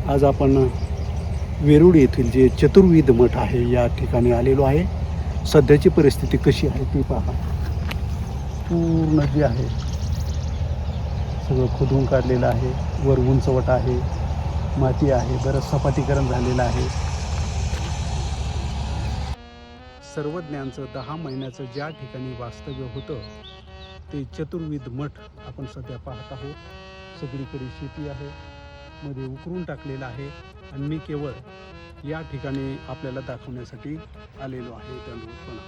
आज आपण वेरूळ येथील जे चतुर्विध मठ आहे या ठिकाणी आलेलो आहे। सध्याची परिस्थिती कशी आहे ती पहा। पूर्ण जी आहे सगळं खोदून काढलेलं आहे, वर उंचवट आहे, माती आहे, बरंच सपाटीकरण झालेलं आहे। सर्वज्ञांचं 10 महिन्याचं ज्या ठिकाणी वास्तव्य होतं ते चतुर्विध मठ आपण सध्या पाहत आहोत। सगळीकडे शेती आहे, मध्ये उकरून टाकलेलं आहे आणि मी केवळ या ठिकाणी आपल्याला दाखवण्यासाठी आलेलो आहे। दंडवतपणा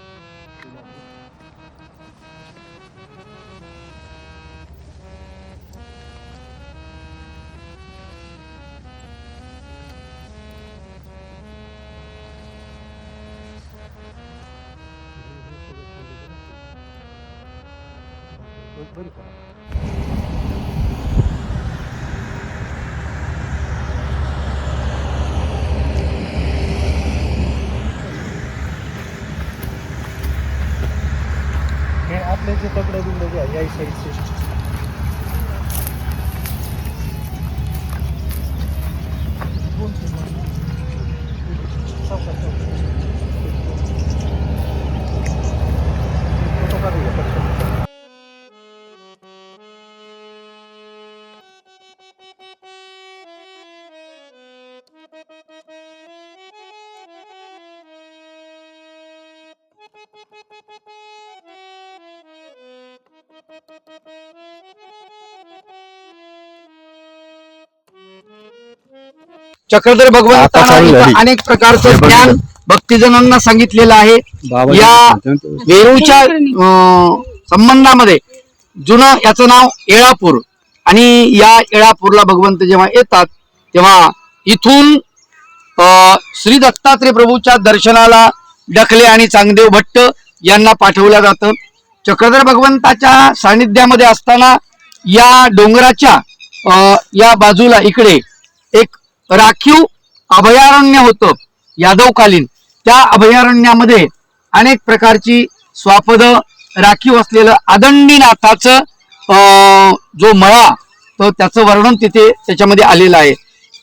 बंद करा। हे आपले जे कपडे बिंडे जे आहे या साईडचे चक्रधर भगवंतांना अनेक प्रकारचं ज्ञान भक्तिजनांना सांगितलेलं आहे। या वेरूळच्या संबंधामध्ये जुनं याचं नाव येळापूर आणि या येळापूरला भगवंत जेव्हा येतात तेव्हा इथून श्री दत्तात्रय प्रभूच्या दर्शनाला डखले आणि चांगदेव भट्ट यांना पाठवलं जातं। चक्रधर भगवंताच्या सानिध्यामध्ये असताना या डोंगराच्या या बाजूला इकडे एक राखीव अभयारण्य होतं यादवकालीन। त्या अभयारण्यामध्ये अनेक प्रकारची स्वापद राखीव असलेलं आदंडीनाथाचं जो मळा तर त्याचं वर्णन तिथे त्याच्यामध्ये आलेलं आहे।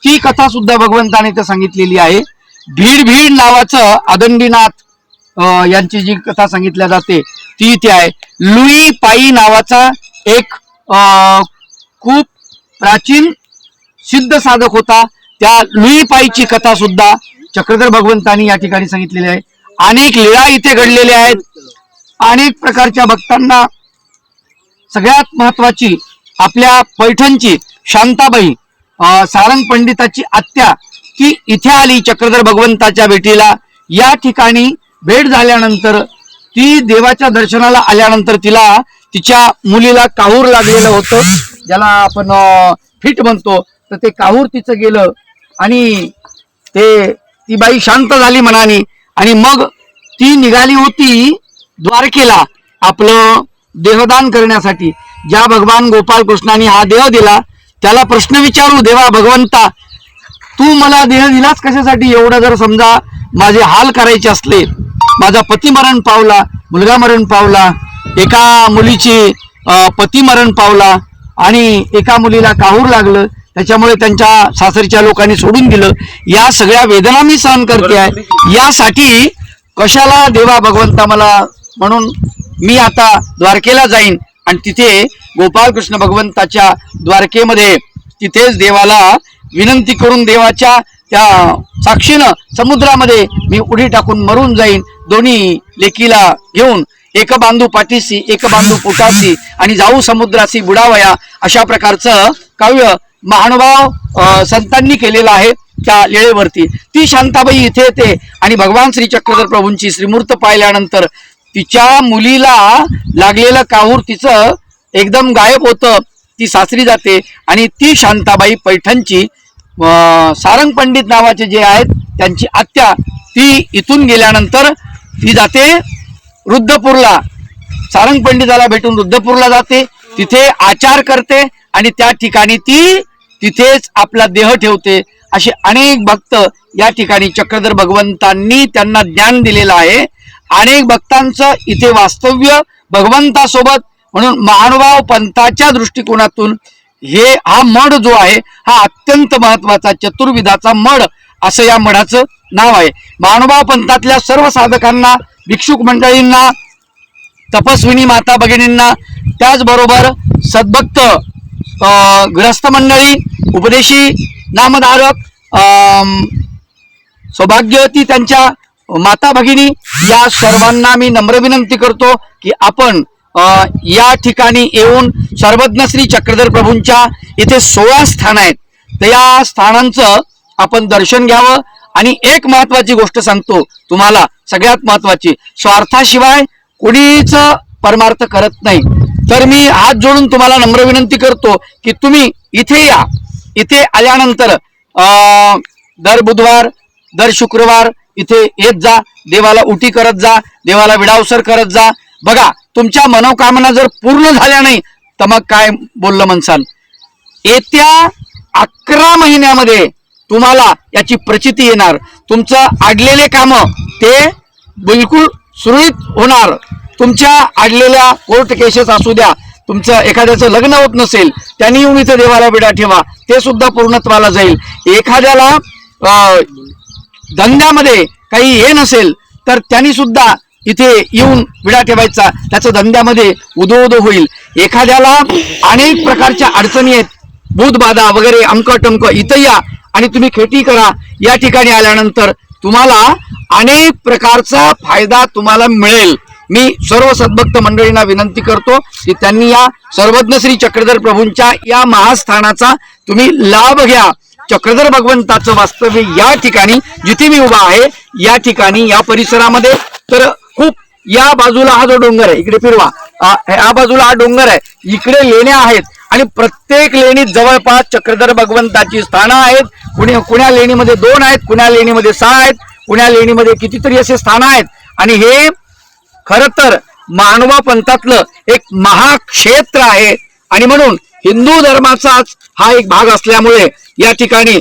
ती कथा सुद्धा भगवंताने इथे सांगितलेली आहे। भीड भीड नावाचं आदंडीनाथ यांची जी कथा सांगितल्या जाते ती इथे आहे। लुई पाई नावाचा एक खूप प्राचीन सिद्ध साधक होता, त्या लुई पाईची कथा सुद्धा चक्रधर भगवंतांनी या ठिकाणी सांगितलेली आहे। अनेक लीळा इथे घडलेल्या आहेत। अनेक प्रकारच्या भक्तांना सगळ्यात महत्वाची आपल्या पैठणची शांताबाई सारंग पंडिताची आत्या ती इथे आली चक्रधर भगवंताच्या भेटीला। या ठिकाणी भेट झाल्यानंतर ती देवाच्या दर्शनाला आल्यानंतर तिला तिच्या मुलीला काहूर लागलेलं होतं, ज्याला आपण फिट म्हणतो, तर ते काहूर तिचं गेलं आणि ती बाई शांत झाली मनाने आणि मग ती निघाली होती द्वारकेला आपलं देहदान करण्यासाठी। ज्या भगवान गोपाल कृष्णाने हा देह दिला त्याला प्रश्न विचारू, देवा भगवंता तू मला देह दिलास कशासाठी? एवढं जर समजा माझे हाल करायचे असले, माझा पती मरण पावला, मुलगा मरण पावला, एका मुलीची पती मरण पावला आणि एका मुलीला काहूर लागलं, त्याच्यामुळे त्यांच्या सासरच्या लोकांनी सोडून दिलं, या सगळ्या वेदना मी सहन करते आहे, यासाठी कशाला देवा भगवंता मला? म्हणून मी आता द्वारकेला जाईन आणि तिथे गोपालकृष्ण भगवंताच्या द्वारकेमध्ये तिथेच देवाला विनंती करून देवाच्या त्या साक्षीनं समुद्रामध्ये मी उडी टाकून मरून जाईन, दोन्ही लेकीला घेऊन, एक बांधू पाठीसी एक बांधू पोटासी आणि जाऊ समुद्रासी बुडावया, अशा प्रकारचं काव्य महानुभाव संतांनी केलेलं आहे त्या लेळेवरती। ती शांताबाई इथे येते आणि भगवान श्री चक्रधर प्रभूंची श्रीमूर्त पाहिल्यानंतर तिच्या मुलीला लागलेलं काहूर तिचं एकदम गायब होतं, ती सासरी जाते आणि ती शांताबाई पैठणची सारंग पंडित नावाचे जे आहेत त्यांची आत्या, ती इथून गेल्यानंतर ती जाते रुद्धपूरला, सारंग पंडिताला भेटून रुद्धपूरला जाते, तिथे आचार करते आणि त्या ठिकाणी ती तिथेच आपला देह ठेवते। असे अनेक भक्त या ठिकाणी चक्रधर भगवंतांनी त्यांना ज्ञान दिलेलं आहे। अनेक भक्तांचं इथे वास्तव्य भगवंतासोबत, म्हणून महानुभाव पंथाच्या दृष्टिकोनातून हा मठ जो आहे हा अत्यंत महत्वाचा चतुर्विधाचा मठ असं या मठाचं नाव आहे. महानुभाव पंथातल्या सर्व साधकांना, भिक्षुक मंडळींना, तपस्विनी माता भगिनींना, त्याचबरोबर सद्भक्त गृहस्थ मंडळी, उपदेशी, नामधारक, सौभाग्यवती त्यांच्या माता भगिनी, या सर्वांना मी नम्र विनंती करतो की आपण या ठिकाणी येऊन सर्वज्ञ श्री चक्रधर प्रभूंच्या इथे 16 स्थान आहेत, तर या स्थानांचं आपण दर्शन घ्यावं. आणि एक महत्वाची गोष्ट सांगतो तुम्हाला, सगळ्यात महत्वाची, स्वार्थाशिवाय कोणीच परमार्थ करत नाही. तर मी हात जोडून तुम्हाला नम्र विनंती करतो की तुम्ही इथे या. इथे आल्यानंतर दर बुधवार, दर शुक्रवार इथे येत जा, देवाला उटी करत जा, देवाला विडावसर करत जा. बघा, तुमच्या मनोकामना जर पूर्ण झाल्या नाही तर मग काय बोललं म्हणसाल. येत्या 11 महिन्यामध्ये तुम्हाला याची प्रचिती येणार. तुमचं आडलेले काम ते बिलकुल सुरळीत होणार. तुमच्या आडलेल्या कोर्ट केसेस असू द्या, तुमचं एखाद्याचं लग्न होत नसेल, त्यांनी येऊन इथं देवाला विडा ठेवा, ते सुद्धा पूर्णत्वाला जाईल. एखाद्याला धंद्यामध्ये काही हे नसेल तर त्यांनी सुद्धा इथे येऊन विडा ठेवायचा, त्याचं धंद्यामध्ये उदो होईल. एखाद्याला अनेक प्रकारच्या अडचणी आहेत, भूतबाधा वगैरे, अमकटमक, इथं या आणि तुम्ही खेती करा. या ठिकाणी आल्यानंतर तुम्हाला अनेक प्रकारचा फायदा तुम्हाला मिळेल. मी सर्व सद्भक्त मंडळींना विनंती करतो की त्यांनी या सर्वज्ञ श्री चक्रधर प्रभूंच्या या महास्थानाचा तुम्ही लाभ घ्या. चक्रधर भगवंताचं वास्तव्य या ठिकाणी, जिथे मी उभा आहे या ठिकाणी, या परिसरामध्ये. तर खूप या बाजूला हा जो डोंगर आहे, इकडे फिरवा, या बाजूला हा डोंगर आहे, इकडे लेण्या आहेत आणि प्रत्येक लेणीत जवळपास चक्रधर भगवंताची स्थानं आहेत. कुण्या लेणीमध्ये 2 आहेत, कुण्या लेणीमध्ये 6 आहेत, कुण्या लेणीमध्ये कितीतरी असे स्थानं आहेत. आणि हे खर तर महानुभाव पंथातलं एक महाक्षेत्र आहे. आणि म्हणून हिंदू धर्माचाच हा एक भाग असल्यामुळे या ठिकाणी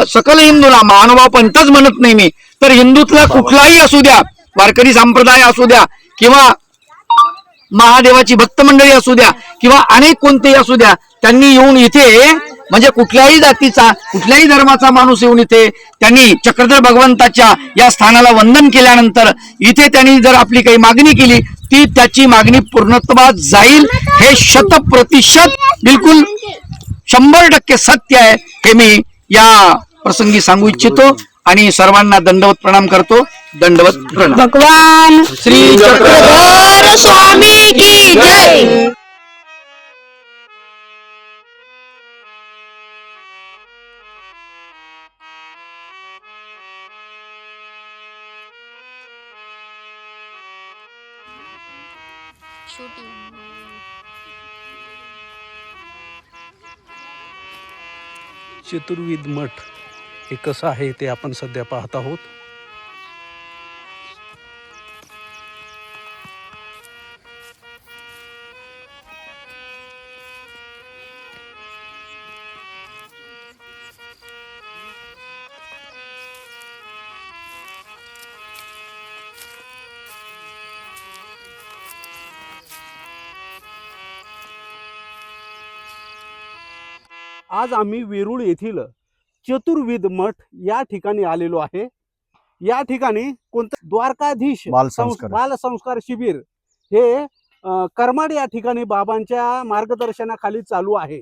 सकल हिंदूला, महानुभाव पंथच म्हणत नाही मी, तर हिंदूतला कुठलाही असू द्या, वारकरी संप्रदाय असू द्या किंवा महादेवाची भक्त मंडळी असू द्या किंवा अनेक कोणतेही असू द्या, त्यांनी येऊन इथे, म्हणजे कुठल्याही जातीचा, कुठल्याही धर्माचा माणूस येऊन इथे त्यांनी चक्रधर भगवंताच्या या स्थानाला वंदन केल्यानंतर इथे त्यांनी जर आपली काही मागणी केली, ती त्याची मागणी पूर्णत्वात जाईल. हे 100% बिलकुल 100% सत्य आहे, हे मी या प्रसंगी सांगू इच्छितो. आणि सर्वांना दंडवत प्रणाम करतो. दंडवत प्रणाम. भगवान श्री चक्रधर स्वामी की जय. चतुर्विध मठ हे कसं आहे ते आपण सध्या पाहत आहोत. आज आम्ही वेरूळ येथील चतुर्विध मठ या ठिकाणी आलेलो आहे. या ठिकाणी कोणतं द्वारकाधीश बालसंस्कार शिबिर हे करमाड या ठिकाणी बाबांच्या मार्गदर्शनाखाली चालू आहे.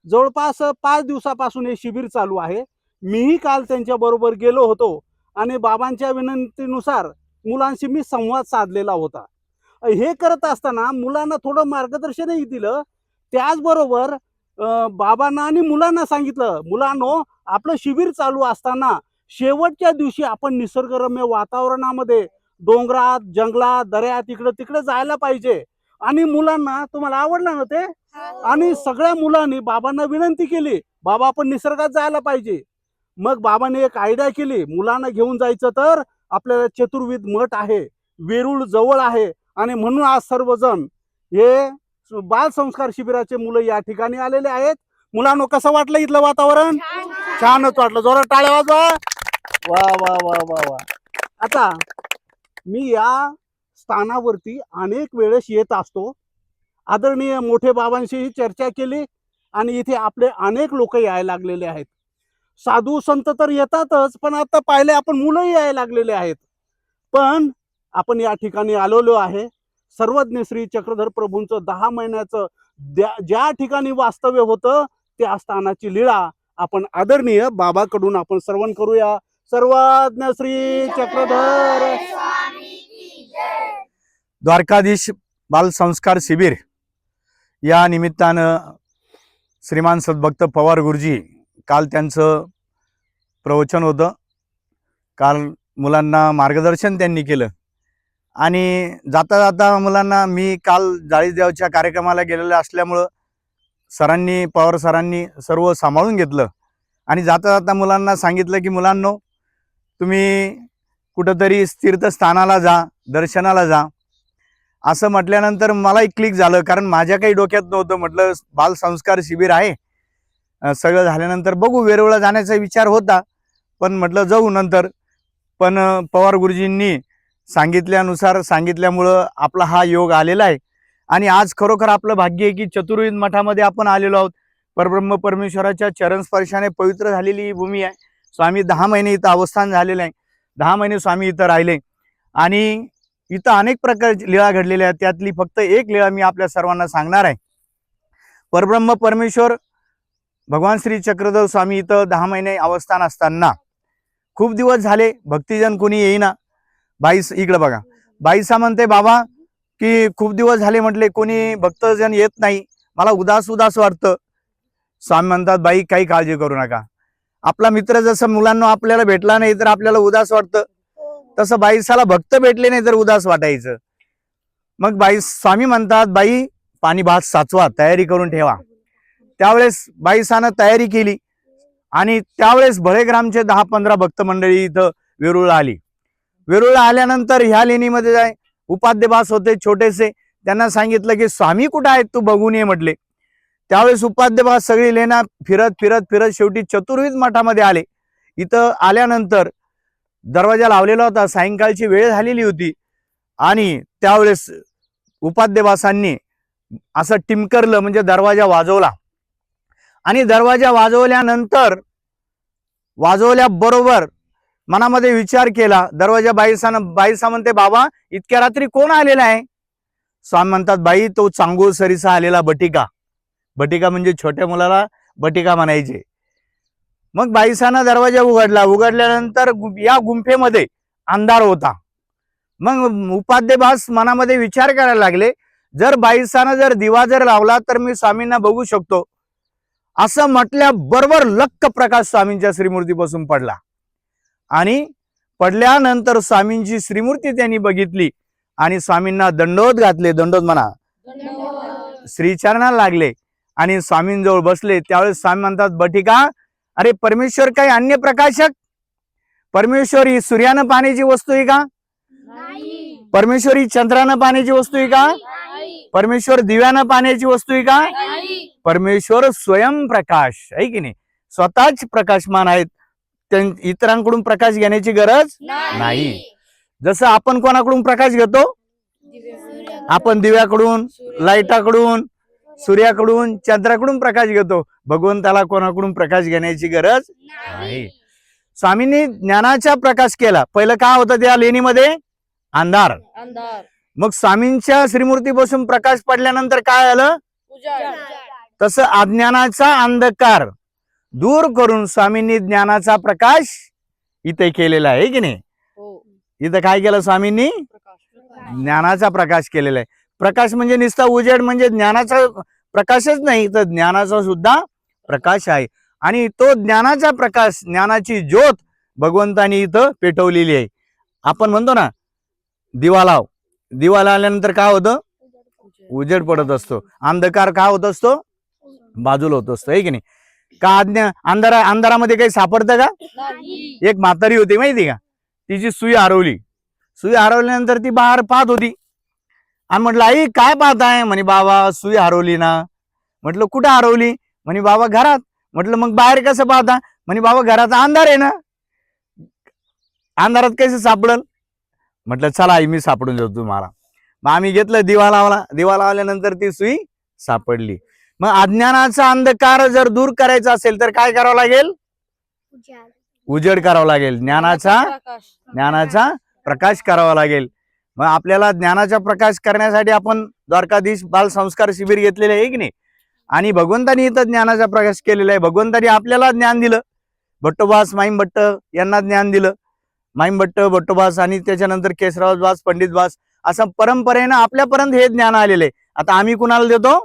जवळपास 5 दिवसापासून हे शिबिर चालू आहे. मीही काल त्यांच्या बरोबर गेलो होतो आणि बाबांच्या विनंतीनुसार मुलांशी मी संवाद साधलेला होता. हे करत असताना मुलांना थोडं मार्गदर्शनही दिलं. त्याचबरोबर बाबांना आणि मुलांना सांगितलं, मुलांनो, आपलं शिबिर चालू असताना शेवटच्या दिवशी आपण निसर्गरम्य वातावरणामध्ये, डोंगरात, जंगलात, दऱ्यात, इकडं तिकडे जायला पाहिजे. आणि मुलांना, तुम्हाला आवडलं ना ते, आणि सगळ्या मुलांनी बाबांना विनंती केली, बाबा आपण निसर्गात जायला पाहिजे. मग बाबांनी एक आयडिया केली, मुलांना घेऊन जायचं तर आपल्याला चतुर्विध मठ आहे, वेरूळ जवळ आहे. आणि म्हणून आज सर्वजण हे बालसंस्कार शिबिराचे मुलं या ठिकाणी आलेले आहेत. मुलांनो, कसं वाटलं इथलं वातावरण? छानच वाटलं. जोरात टाळ्या वाजवा. वा वा वा वा वा. आता मी या स्थानावरती अनेक वेळेस येत असतो. आदरणीय मोठे बाबांशीही चर्चा केली आणि इथे आपले अनेक लोक यायला लागलेले आहेत. साधू संत तर येतातच, पण आता पाहिले आपण मुलंही यायला लागलेले आहेत. पण आपण या ठिकाणी आलेलो आहे सर्वज्ञ श्री चक्रधर प्रभूंचं 10 महिन्याचं ज्या ठिकाणी वास्तव्य होतं त्या स्थानाची लीळा आपण आदरणीय बाबाकडून आपण श्रवण करूया. सर्वज्ञ श्री चक्रधर द्वारकाधीश बाल संस्कार शिबिर या निमित्तानं श्रीमान सद्भक्त पवार गुरुजी काल त्यांचं प्रवचन होतं. काल मुलांना मार्गदर्शन त्यांनी केलं आणि जाता जाता मुलांना मी काल जाळीदेवच्या कार्यक्रमाला गेलेलं असल्यामुळं सरांनी पवार सरांनी सर्व सांभाळून घेतलं आणि जाता जाता मुलांना सांगितलं की मुलांनो तुम्ही कुठंतरी तीर्थस्थानाला जा, दर्शनाला जा. असं म्हटल्यानंतर मलाही क्लिक झालं, कारण माझ्या काही डोक्यात नव्हतं. म्हटलं बाल संस्कार शिबिर आहे, सगळं झाल्यानंतर बघू, वेरूळला जाण्याचा विचार होता, पण म्हटलं जाऊ नंतर. पण पवार गुरुजींनी सांगितल्यानुसार सांगितल्यामुळं आपला हा योग आलेला आहे आणि आज खरोखर आपलं भाग्य आहे की चतुर्विध मठामध्ये आपण आलेलो आहोत. परब्रह्म परमेश्वराच्या चरणस्पर्शाने पवित्र झालेली ही भूमी आहे. स्वामी 10 महिने इथं अवस्थान झालेलं आहे. 10 महिने स्वामी इथं राहिले आणि इथं अनेक प्रकारची लीळा घडलेल्या आहेत. त्यातली फक्त एक लीळा मी आपल्या सर्वांना सांगणार आहे. परब्रह्म परमेश्वर भगवान श्री चक्रधर स्वामी इथं 10 महिने अवस्थान असताना खूप दिवस झाले भक्तिजन कोणी येईना. बाईस इकडे बघा, बाईसा म्हणते बाबा की खूप दिवस झाले म्हटले कोणी भक्तजन येत नाही, मला उदास उदास वाटतं. स्वामी म्हणतात बाई काही काळजी करू नका, आपला मित्र जसं मुलांना आपल्याला भेटला नाही तर आपल्याला उदास वाटतं, तसं बाईसाला भक्त भेटले नाही तर उदास वाटायचं. मग बाई स्वामी म्हणतात बाई पाणी भात साचवा, तयारी करून ठेवा. त्यावेळेस बाईसानं तयारी केली आणि त्यावेळेस भळेग्रामचे 10-15 भक्त मंडळी इथं वेरूळला आली. वेरूळला आल्यानंतर ह्या लेणीमध्ये जाय उपाध्यबास होते छोटेसे, त्यांना सांगितलं की स्वामी कुठं आहेत तू बघून ये म्हटले. त्यावेळेस उपाध्यबास सगळी लेणा फिरत फिरत फिरत शेवटी चतुर्विध मठामध्ये आले. इथं आल्यानंतर दरवाजा लावलेला होता, सायंकाळची वेळ झालेली होती आणि त्यावेळेस उपाध्यबासांनी असं टिमकरलं म्हणजे दरवाजा वाजवला आणि दरवाजा वाजवल्यानंतर वाजवल्याबरोबर मनामध्ये विचार केला. दरवाजा बाईसा म्हणते बाबा इतक्या रात्री कोण आलेला आहे? स्वामी म्हणतात बाई तो चांगूर सरीसा आलेला बटिका. बटिका म्हणजे छोट्या मुलाला बटिका म्हणायचे. मग बाईसानं दरवाजा उघडला. उघडल्यानंतर या गुंफेमध्ये अंधार होता. मग उपाध्यबास मनामध्ये विचार करायला लागले, जर बाईसानं जर दिवा जर लावला तर मी स्वामींना बघू शकतो. असं म्हटल्याबरोबर लक्क प्रकाश स्वामींच्या श्रीमूर्तीपासून पडला आणि पडल्यानंतर स्वामींची श्रीमूर्ती त्यांनी बघितली आणि स्वामींना दंडोत घातले. दंडोत म्हणा, श्रीचरणाला लागले आणि स्वामींजवळ बसले. त्यावेळेस स्वामी म्हणतात बटिका अरे परमेश्वर काही अन्य प्रकाशक? परमेश्वर ही सूर्यानं पाण्याची वस्तू आहे का? परमेश्वर ही चंद्रानं पाण्याची वस्तू आहे का? परमेश्वर दिव्यानं पाण्याची वस्तू आहे का? परमेश्वर स्वयंप्रकाश आहे की नाही, स्वतःच प्रकाशमान आहेत. इतरांकडून प्रकाश घेण्याची गरज नाही. जसं आपण कोणाकडून प्रकाश घेतो? आपण दिव्याकडून, लाईटाकडून, सूर्याकडून, चंद्राकडून प्रकाश घेतो. भगवंताला कोणाकडून प्रकाश घेण्याची गरज नाही. स्वामींनी ज्ञानाचा प्रकाश केला. पहिलं काय होतं त्या लेणीमध्ये? अंधार. मग स्वामींच्या श्रीमूर्तीपासून प्रकाश पडल्यानंतर काय आलं? तसं अज्ञानाचा अंधकार दूर करून स्वामींनी ज्ञानाचा प्रकाश इथे केलेला आहे की नाही. इथं काय केलं स्वामींनी? ज्ञानाचा प्रकाश केलेला आहे. प्रकाश म्हणजे नुसता उजेड म्हणजे ज्ञानाचा प्रकाशच नाही, तर ज्ञानाचा सुद्धा प्रकाश आहे आणि तो ज्ञानाचा प्रकाश, ज्ञानाची ज्योत भगवंतानी इथं पेटवलेली आहे. आपण म्हणतो ना दिवा लाव, दिवा लावल्यानंतर काय होतं? उजेड पडत असतो. अंधकार काय होत असतो? बाजूला होत असतो आहे की नाही. का अंधारामध्ये काही सापडतं का? एक म्हातारी होती माहिती का, तिची सुई हरवली. सुई हरवल्यानंतर ती बाहेर पाहत होती आणि म्हटलं आई काय पाहताय? म्हणे बाबा सुई हरवली ना. म्हटलं कुठं हरवली? म्हणे बाबा घरात. म्हटलं मग बाहेर कसं पाहता? म्हणे बाबा घरात अंधार आहे ना, अंधारात कसं सापडल? म्हटलं चला आई मी सापडून देतो तुम्हाला. मग आम्ही घेतलं, दिवा लावला. दिवा लावल्यानंतर ती सुई सापडली. मग अज्ञानाचा अंधकार जर दूर करायचा असेल तर काय करावं लागेल? उजेड करावा लागेल. ज्ञानाचा प्रकाश करावा लागेल. मग आपल्याला ज्ञानाचा प्रकाश करण्यासाठी आपण द्वारकाधीश बाल संस्कार शिबिर घेतलेले आहे की नाही? आणि भगवंतानी इथं ज्ञानाचा प्रकाश केलेला आहे. भगवंतानी आपल्याला ज्ञान दिलं. भट्टोबास माईमभट्ट यांना ज्ञान दिलं. माईमभट्ट, भट्टोबास आणि त्याच्यानंतर केशवदास, पंडितबास असं परंपरेनं आपल्यापर्यंत हे ज्ञान आलेलं आहे. आता आम्ही कुणाला देतो?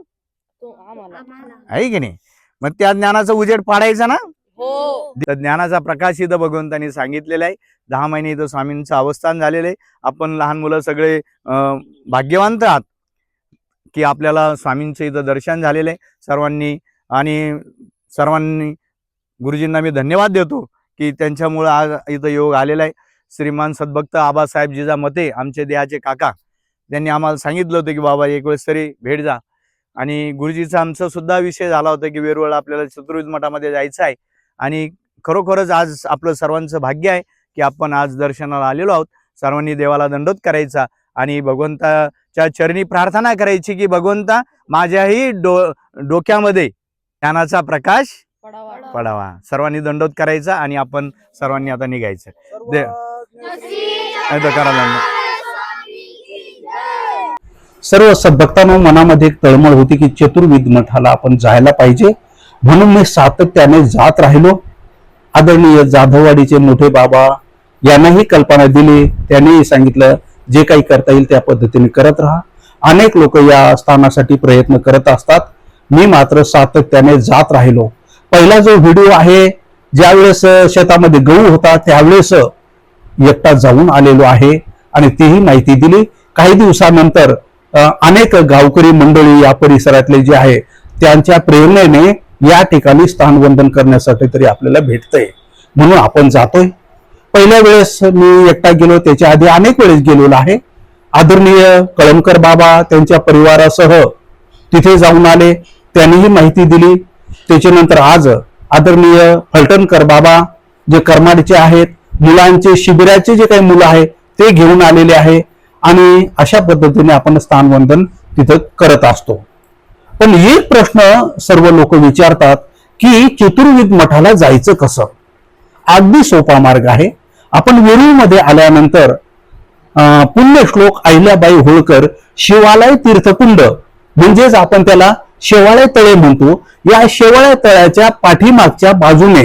आहे की नाही? मग त्या ज्ञानाचा उजेड पाडायचा ना. तर ज्ञानाचा प्रकाश इथं भगवंतांनी सांगितलेला आहे. 10 महिने इथं स्वामींचं अवस्थान झालेलं आहे. आपण लहान मुलं सगळे भाग्यवंत आहात की आपल्याला स्वामींचं इथं दर्शन झालेलं आहे सर्वांनी गुरुजींना मी धन्यवाद देतो की त्यांच्यामुळं आज इथं योग आलेला आहे. श्रीमान सद्भक्त आबासाहेब जिजामते आमचे देहाचे काका त्यांनी आम्हाला सांगितलं होतं की बाबा एक वेळेस तरी भेट जा. आणि गुरुजीचा आमचा सुद्धा विषय झाला होता की वेरूळ आपल्याला चतुर्वेद मठामध्ये जायचं आहे. आणि खरोखरच आज आपलं सर्वांचं भाग्य आहे की आपण आज दर्शनाला आलेलो आहोत. सर्वांनी देवाला दंडोत करायचा आणि भगवंताच्या चरणी प्रार्थना करायची की भगवंता माझ्याही डोक्यामध्ये ज्ञानाचा प्रकाश पडावा. सर्वांनी दंडोत करायचा आणि आपण सर्वांनी आता निघायचं. सर्व सद्भक्तांना मनामध्ये एक तळमळ होती की चतुर्वेद मठाला आपण जायला पाहिजे. म्हणून मी सातत्याने जात राहिलो. आदरणीय जाधववाडीचे मोठे बाबा यांनाही कल्पना दिली. त्यांनीही सांगितलं जे काही करता येईल त्या पद्धतीने करत राहा. अनेक लोक या स्थानासाठी प्रयत्न करत असतात. मी मात्र सातत्याने जात राहिलो. पहिला जो व्हिडिओ आहे ज्यावेळेस शेतामध्ये गहू होता त्यावेळेस एकटा जाऊन आलेलो आहे आणि तीही माहिती दिली. काही दिवसानंतर अनेक गावकरी मंडळी या परिसरातले जे आहे त्यांच्या प्रेरणेने या ठिकाणी स्थानवंदन करण्यासाठी तरी आपल्याला भेटतंय म्हणून आपण जातोय. पहिल्या वेळेस मी एकटा गेलो, त्याच्या आधी अनेक वेळेस गेलेलो आहे. आदरणीय कळमकर बाबा त्यांच्या परिवारासह तिथे जाऊन आले, त्यांनीही माहिती दिली. त्याच्यानंतर आज आदरणीय फलटणकर बाबा जे करमाडचे आहेत, मुलांचे शिबिराचे जे काही मुलं आहेत ते घेऊन आलेले आहे आणि अशा पद्धतीने आपण स्थानवंदन तिथं करत असतो. पण एक प्रश्न सर्व लोक विचारतात की चतुर्वेद मठाला जायचं कसं? अगदी सोपा मार्ग आहे. आपण वेरूळमध्ये आल्यानंतर पुण्यश्लोक अहिल्याबाई होळकर शिवालय तीर्थकुंड म्हणजेच आपण त्याला शेवाळे तळे म्हणतो. या शेवाळे तळ्याच्या पाठीमागच्या बाजूने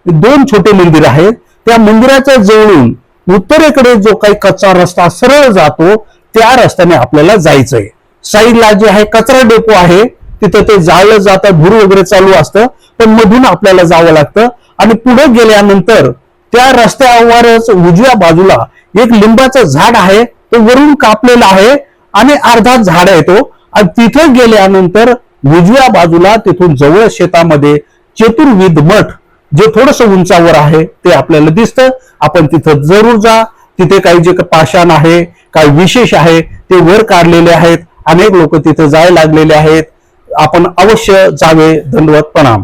2 छोटे मंदिर आहेत. त्या मंदिराच्या जवळून उत्तरेकडे जो काही कच्चा रस्ता सरळ जातो त्या रस्त्याने आपल्याला जायचंय. साईडला जे आहे कचरा डेपो आहे, तिथं ते जाळलं जातं, धूर वगैरे चालू असतं, पण मधून आपल्याला जावं लागतं. आणि पुढे गेल्यानंतर त्या रस्त्यावरच उजव्या बाजूला एक लिंबाचं झाड आहे, ते वरून कापलेलं आहे आणि अर्धा झाड आहे तो. आणि तिथे गेल्यानंतर उजव्या बाजूला तिथून जवळ शेतामध्ये चतुर्वेद मठ जे थोडस उंचावर आहे ते आपल्याला दिसतं. आपण तिथं जरूर जा. तिथे काही जे पाषाण आहे, काही विशेष आहे ते वर काढलेले आहेत. अनेक लोक तिथे जायला लागलेले आहेत. आपण अवश्य जावे. दंडवत प्रणाम.